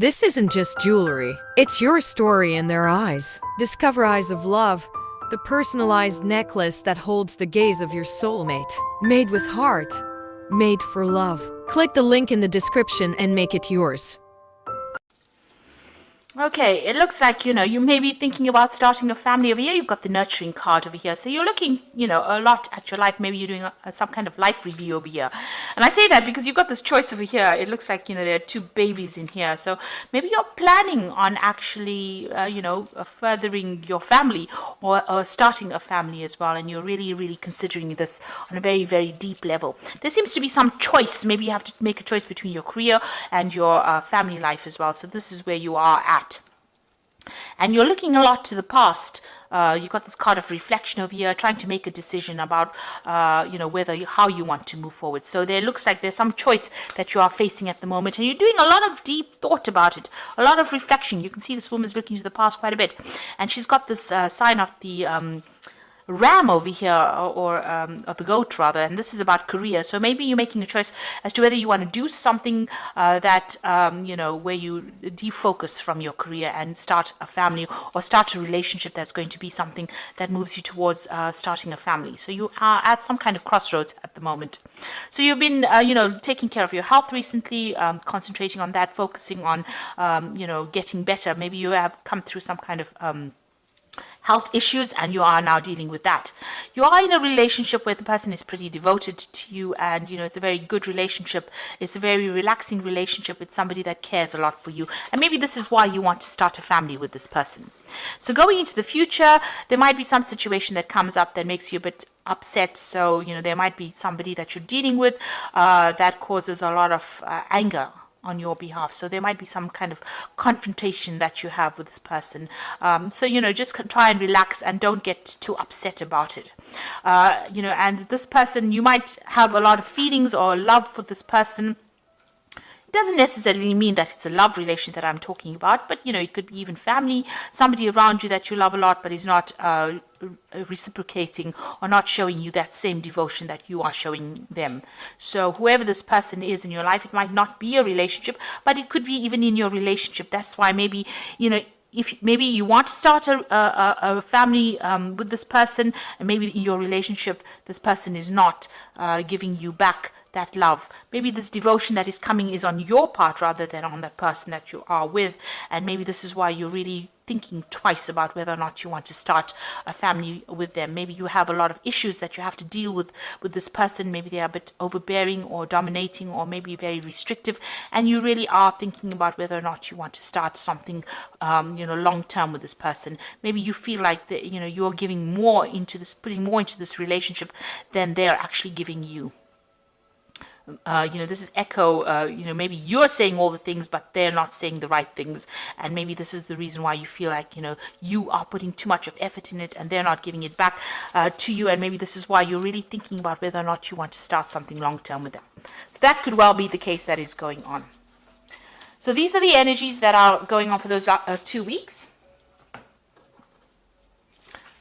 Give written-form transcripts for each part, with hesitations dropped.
This isn't just jewelry. It's your story in their eyes. Discover Eyes of Love, the personalized necklace that holds the gaze of your soulmate. Made with heart. Made for love. Click the link in the description and make it yours. Okay, it looks like, you may be thinking about starting a family over here. You've got the nurturing card over here. So you're looking, a lot at your life. Maybe you're doing some kind of life review over here. And I say that because you've got this choice over here. It looks like, there are two babies in here. So maybe you're planning on actually, furthering your family or starting a family as well. And you're really, really considering this on a very, very deep level. There seems to be some choice. Maybe you have to make a choice between your career and your family life as well. So this is where you are at. And you're looking a lot to the past. You've got this card of reflection over here, trying to make a decision about, how you want to move forward. So there looks like there's some choice that you are facing at the moment, and you're doing a lot of deep thought about it, a lot of reflection. You can see this woman's looking to the past quite a bit, and she's got this sign of the ram over here, or the goat rather, and this is about career. So maybe you're making a choice as to whether you want to do something that where you defocus from your career and start a family, or start a relationship that's going to be something that moves you towards starting a family. So you are at some kind of crossroads at the moment. So you've been taking care of your health recently, concentrating on that, focusing on getting better. Maybe you have come through some kind of health issues, and you are now dealing with that. You are in a relationship where the person is pretty devoted to you, and it's a very good relationship. It's a very relaxing relationship with somebody that cares a lot for you, and maybe this is why you want to start a family with this person. So going into the future, there might be some situation that comes up that makes you a bit upset. So there might be somebody that you're dealing with that causes a lot of anger on your behalf. So there might be some kind of confrontation that you have with this person. So just try and relax and don't get too upset about it. And this person, you might have a lot of feelings or love for this person. It doesn't necessarily mean that it's a love relation that I'm talking about, but it could be even family, somebody around you that you love a lot but is not reciprocating or not showing you that same devotion that you are showing them. So whoever this person is in your life, it might not be a relationship, but it could be even in your relationship. That's why maybe if maybe you want to start a family with this person, and maybe in your relationship this person is not giving you back that love. Maybe this devotion that is coming is on your part rather than on that person that you are with, and maybe this is why you're really thinking twice about whether or not you want to start a family with them. Maybe you have a lot of issues that you have to deal with this person. Maybe they are a bit overbearing or dominating, or maybe very restrictive, and you really are thinking about whether or not you want to start something long term with this person. Maybe you feel like that you're giving more into this, putting more into this relationship than they're actually giving you. This is echo, maybe you're saying all the things, but they're not saying the right things. And maybe this is the reason why you feel like, you are putting too much of effort in it and they're not giving it back to you. And maybe this is why you're really thinking about whether or not you want to start something long term with them. So that could well be the case that is going on. So these are the energies that are going on for those 2 weeks.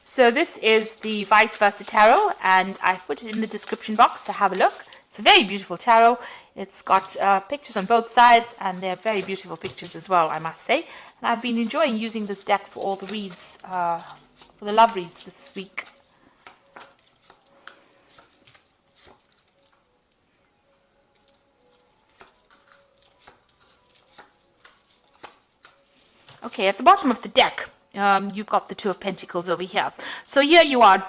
So this is the Vice Versa Tarot, and I've put it in the description box, so have a look. It's a very beautiful tarot. It's got pictures on both sides, and they're very beautiful pictures as well, I must say. And I've been enjoying using this deck for all the reads, for the love reads this week. Okay, at the bottom of the deck, you've got the Two of Pentacles over here. So here you are,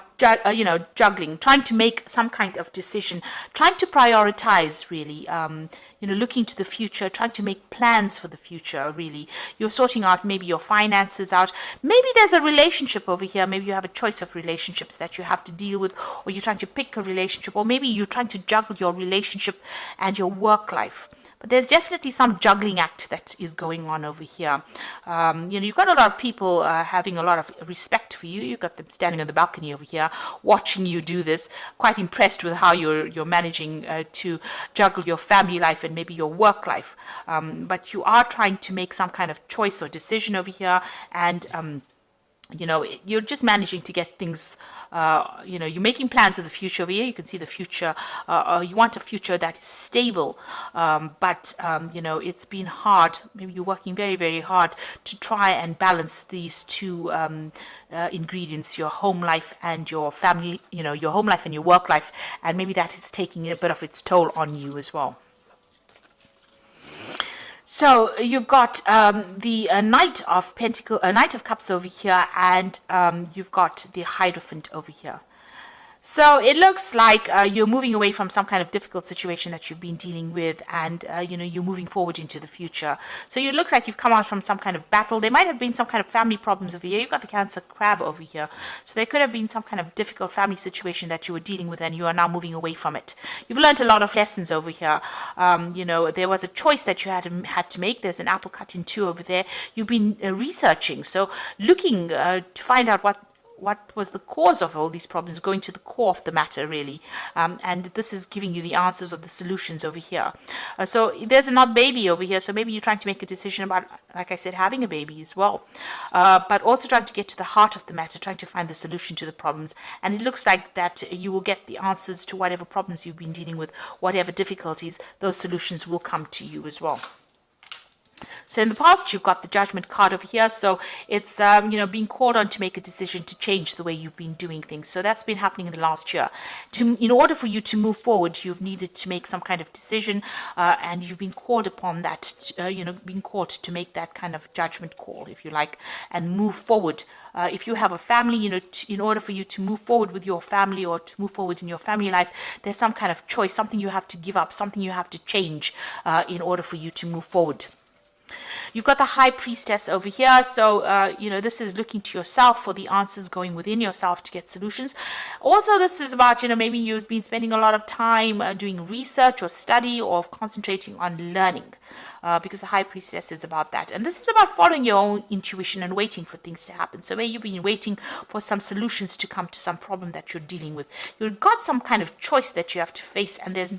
juggling, trying to make some kind of decision, trying to prioritize, really, looking to the future, trying to make plans for the future, really. You're sorting out maybe your finances out. Maybe there's a relationship over here. Maybe you have a choice of relationships that you have to deal with, or you're trying to pick a relationship, or maybe you're trying to juggle your relationship and your work life. But there's definitely some juggling act that is going on over here. You've got a lot of people having a lot of respect for you. You've got them standing on the balcony over here, watching you do this, quite impressed with how you're managing to juggle your family life and maybe your work life. But you are trying to make some kind of choice or decision over here, and you're just managing to get things, you're making plans for the future over here. You can see the future, you want a future that is stable, but it's been hard. Maybe you're working very, very hard to try and balance these two ingredients, your home life and your family, your home life and your work life, and maybe that is taking a bit of its toll on you as well. So you've got the Knight of Knight of Cups over here, and you've got the Hierophant over here. So it looks like you're moving away from some kind of difficult situation that you've been dealing with, and you're moving forward into the future. So it looks like you've come out from some kind of battle. There might have been some kind of family problems over here. You've got the Cancer Crab over here. So there could have been some kind of difficult family situation that you were dealing with, and you are now moving away from it. You've learned a lot of lessons over here. There was a choice that you had to make. There's an apple cut in two over there. You've been researching, so looking to find out what was the cause of all these problems, going to the core of the matter, really. And this is giving you the answers or the solutions over here. So there's another baby over here, so maybe you're trying to make a decision about, like I said, having a baby as well. But also trying to get to the heart of the matter, trying to find the solution to the problems. And it looks like that you will get the answers to whatever problems you've been dealing with, whatever difficulties, those solutions will come to you as well. So in the past, you've got the Judgment card over here. So it's, being called on to make a decision to change the way you've been doing things. So that's been happening in the last year. In order for you to move forward, you've needed to make some kind of decision, and you've been called upon that, being called to make that kind of judgment call, if you like, and move forward. If you have a family, in order for you to move forward with your family or to move forward in your family life, there's some kind of choice, something you have to give up, something you have to change in order for you to move forward. You've got the High Priestess over here. So, this is looking to yourself for the answers, going within yourself to get solutions. Also, this is about, maybe you've been spending a lot of time doing research or study or concentrating on learning. Because the High Priestess is about that. And this is about following your own intuition and waiting for things to happen. So maybe you've been waiting for some solutions to come to some problem that you're dealing with. You've got some kind of choice that you have to face, and there's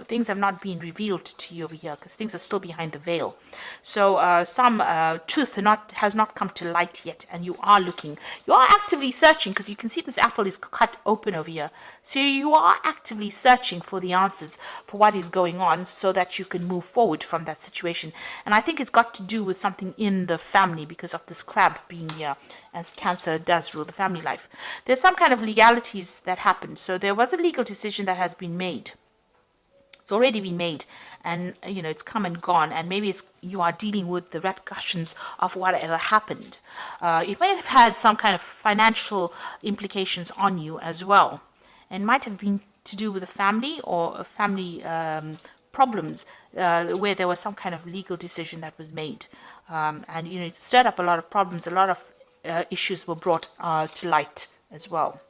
things have not been revealed to you over here because things are still behind the veil. So some truth has not come to light yet, and you are looking. You are actively searching, because you can see this apple is cut open over here. So you are actively searching for the answers for what is going on so that you can move forward from that situation. And I think it's got to do with something in the family because of this crab being here, as Cancer does rule the family life. There's some kind of legalities that happened. So there was a legal decision that has been made. It's already been made, and it's come and gone, and maybe you are dealing with the repercussions of whatever happened. It might have had some kind of financial implications on you as well, and might have been to do with a family or a family problems where there was some kind of legal decision that was made, and it stirred up a lot of problems. A lot of issues were brought to light as well.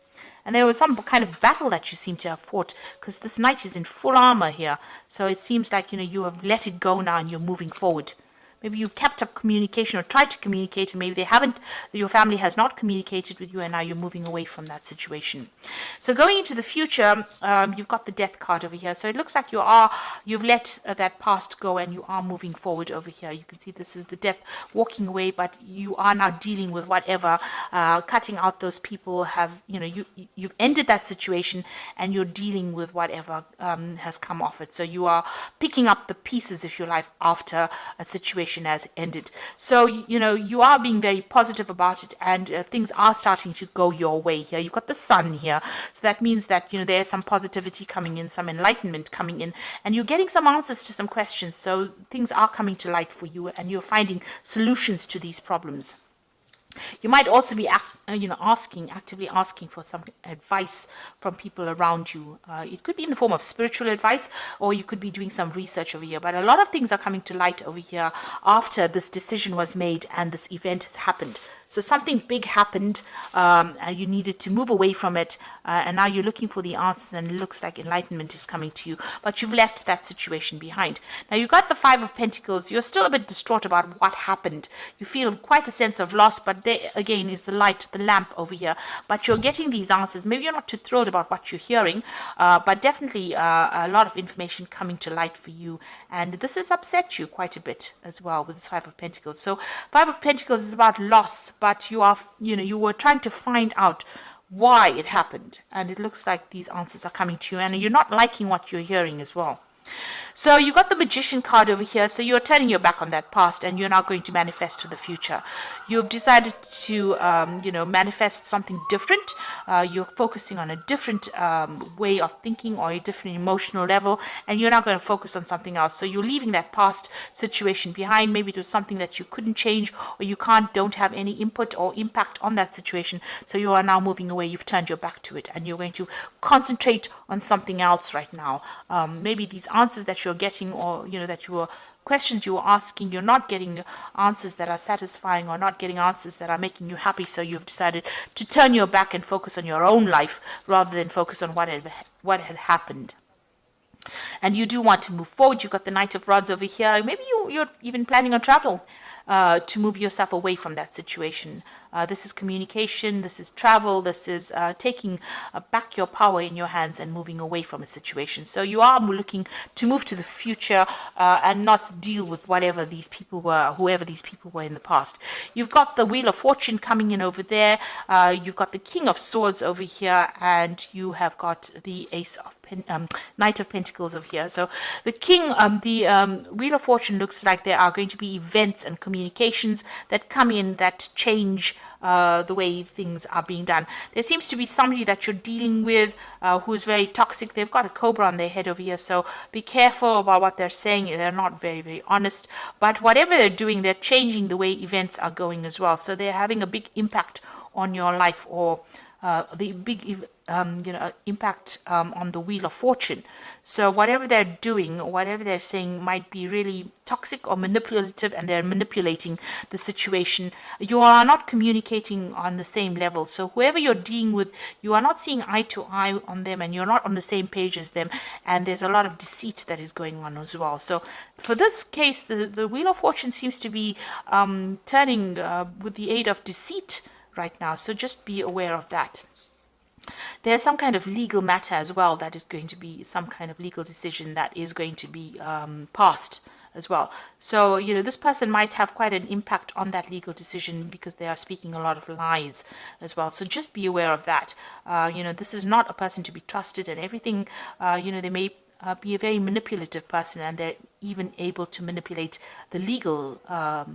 And there was some kind of battle that you seem to have fought, because this knight is in full armor here. So it seems like, you have let it go now and you're moving forward. Maybe you've kept up communication or tried to communicate, and maybe they haven't, your family has not communicated with you, and now you're moving away from that situation. So going into the future, you've got the Death card over here. So it looks like you've let that past go, and you are moving forward over here. You can see this is the Death walking away, but you are now dealing with whatever, cutting out those people you've ended that situation, and you're dealing with whatever has come off it. So you are picking up the pieces, if you like, after a situation has ended. So you are being very positive about it, and things are starting to go your way here. You've got the Sun here, so that means that there's some positivity coming in, some enlightenment coming in, and you're getting some answers to some questions. So things are coming to light for you, and you're finding solutions to these problems. You might also be actively asking for some advice from people around you. It could be in the form of spiritual advice, or you could be doing some research over here. But a lot of things are coming to light over here after this decision was made and this event has happened. So something big happened, and you needed to move away from it, and now you're looking for the answers, and it looks like enlightenment is coming to you, but you've left that situation behind. Now you've got the Five of Pentacles. You're still a bit distraught about what happened. You feel quite a sense of loss, but there again is the light, the lamp over here. But you're getting these answers. Maybe you're not too thrilled about what you're hearing, but definitely a lot of information coming to light for you, and this has upset you quite a bit as well with this Five of Pentacles. So Five of Pentacles is about loss, but you are, you were trying to find out why it happened. And it looks like these answers are coming to you, and you're not liking what you're hearing as well. So you got the Magician card over here. So you're turning your back on that past, and you're now going to manifest for the future. You've decided to, manifest something different. You're focusing on a different way of thinking, or a different emotional level, and you're now going to focus on something else. So you're leaving that past situation behind. Maybe it was something that you couldn't change, or you don't have any input or impact on that situation. So you are now moving away. You've turned your back to it, and you're going to concentrate on something else right now. Maybe these answers that you're getting, or that you were questions you were asking, you're not getting answers that are satisfying, or not getting answers that are making you happy. So you've decided to turn your back and focus on your own life rather than focus on what had happened. And you do want to move forward. You've got the Knight of Rods over here. Maybe you're even planning on travel to move yourself away from that situation. This is communication, this is travel, this is taking back your power in your hands and moving away from a situation. So you are looking to move to the future and not deal with whoever these people were in the past. You've got the Wheel of Fortune coming in over there. You've got the King of Swords over here, and you have got the Knight of Pentacles over here. So the Wheel of Fortune looks like there are going to be events and communications that come in that change the way things are being done. There seems to be somebody that you're dealing with who's very toxic. They've got a cobra on their head over here, so be careful about what they're saying. They're not very, very honest. But whatever they're doing, they're changing the way events are going as well. So they're having a big impact on your life, or the big impact on the Wheel of Fortune. So whatever they're doing, whatever they're saying might be really toxic or manipulative, and they're manipulating the situation. You are not communicating on the same level. So whoever you're dealing with, you are not seeing eye to eye on them, and you're not on the same page as them, and there's a lot of deceit that is going on as well. So for this case, the Wheel of Fortune seems to be turning with the aid of deceit right now. So just be aware of that. There's some kind of legal matter as well that is going to be, some kind of legal decision that is going to be passed as well. So, this person might have quite an impact on that legal decision because they are speaking a lot of lies as well. So just be aware of that. This is not a person to be trusted, and everything, they may be a very manipulative person, and they're even able to manipulate the legal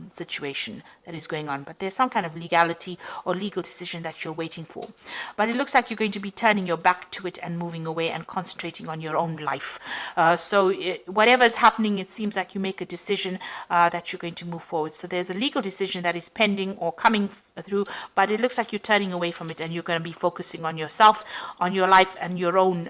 situation that is going on. But there's some kind of legality or legal decision that you're waiting for. But it looks like you're going to be turning your back to it and moving away and concentrating on your own life. Whatever is happening, it seems like you make a decision that you're going to move forward. So there's a legal decision that is pending or coming through, but it looks like you're turning away from it, and you're going to be focusing on yourself, on your life, and your own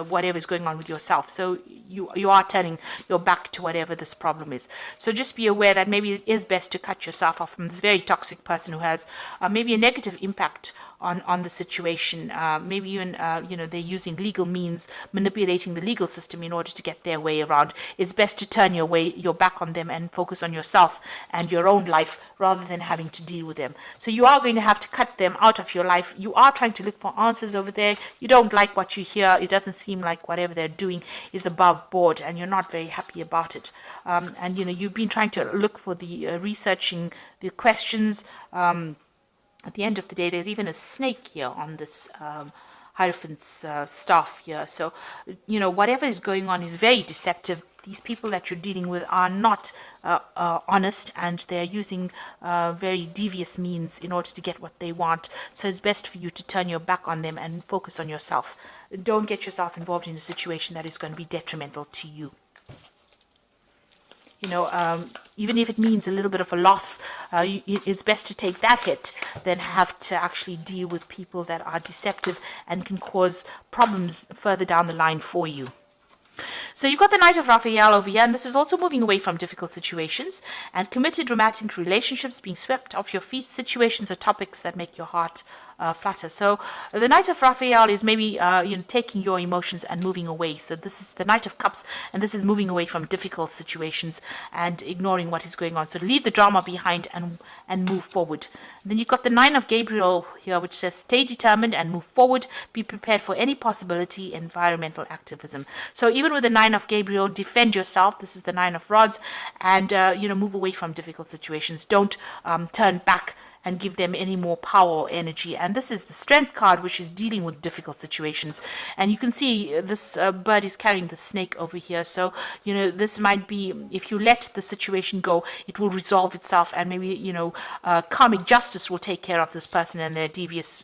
whatever is going on with yourself. So you are turning your back to whatever this problem is. So just be aware that maybe it is best to cut yourself off from this very toxic person who has maybe a negative impact on the situation. Maybe even, they're using legal means, manipulating the legal system in order to get their way around. It's best to turn your back on them and focus on yourself and your own life rather than having to deal with them. So you are going to have to cut them out of your life. You are trying to look for answers over there. You don't like what you hear. It doesn't seem like whatever they're doing is above board, and you're not very happy about it. And you've been trying to look for the researching the questions. At the end of the day, there's even a snake here on this Hierophant's staff here. So, whatever is going on is very deceptive. These people that you're dealing with are not honest, and they're using very devious means in order to get what they want. So it's best for you to turn your back on them and focus on yourself. Don't get yourself involved in a situation that is going to be detrimental to you. Even if it means a little bit of a loss, it's best to take that hit than have to actually deal with people that are deceptive and can cause problems further down the line for you. So you've got the Knight of Raphael over here, and this is also moving away from difficult situations and committed romantic relationships, being swept off your feet, situations or topics that make your heart flutter. So the Knight of Raphael is maybe taking your emotions and moving away. So this is the Knight of Cups, and this is moving away from difficult situations and ignoring what is going on. So leave the drama behind and move forward. And then you've got the Nine of Gabriel here, which says stay determined and move forward. Be prepared for any possibility. Environmental activism. So even with the Nine of Gabriel, defend yourself. This is the Nine of Rods, and move away from difficult situations. Don't turn back and give them any more power or energy. And this is the Strength card, which is dealing with difficult situations. And you can see this bird is carrying the snake over here. So, this might be, if you let the situation go, it will resolve itself, and maybe, karmic justice will take care of this person and their devious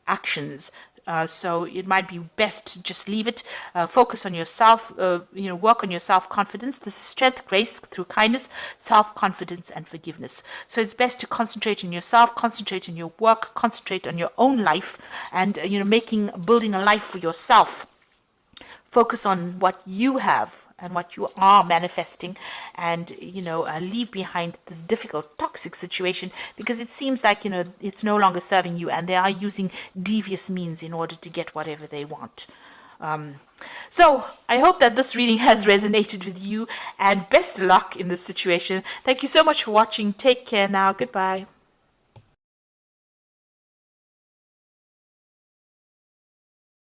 actions. So it might be best to just leave it, focus on yourself, work on your self-confidence. This is strength, grace through kindness, self-confidence, and forgiveness. So it's best to concentrate on yourself, concentrate on your work, concentrate on your own life, and, building a life for yourself. Focus on what you have and what you are manifesting, and leave behind this difficult, toxic situation, because it seems like it's no longer serving you, and they are using devious means in order to get whatever they want. So I hope that this reading has resonated with you, and best luck in this situation. Thank you so much for watching. Take care now. Goodbye.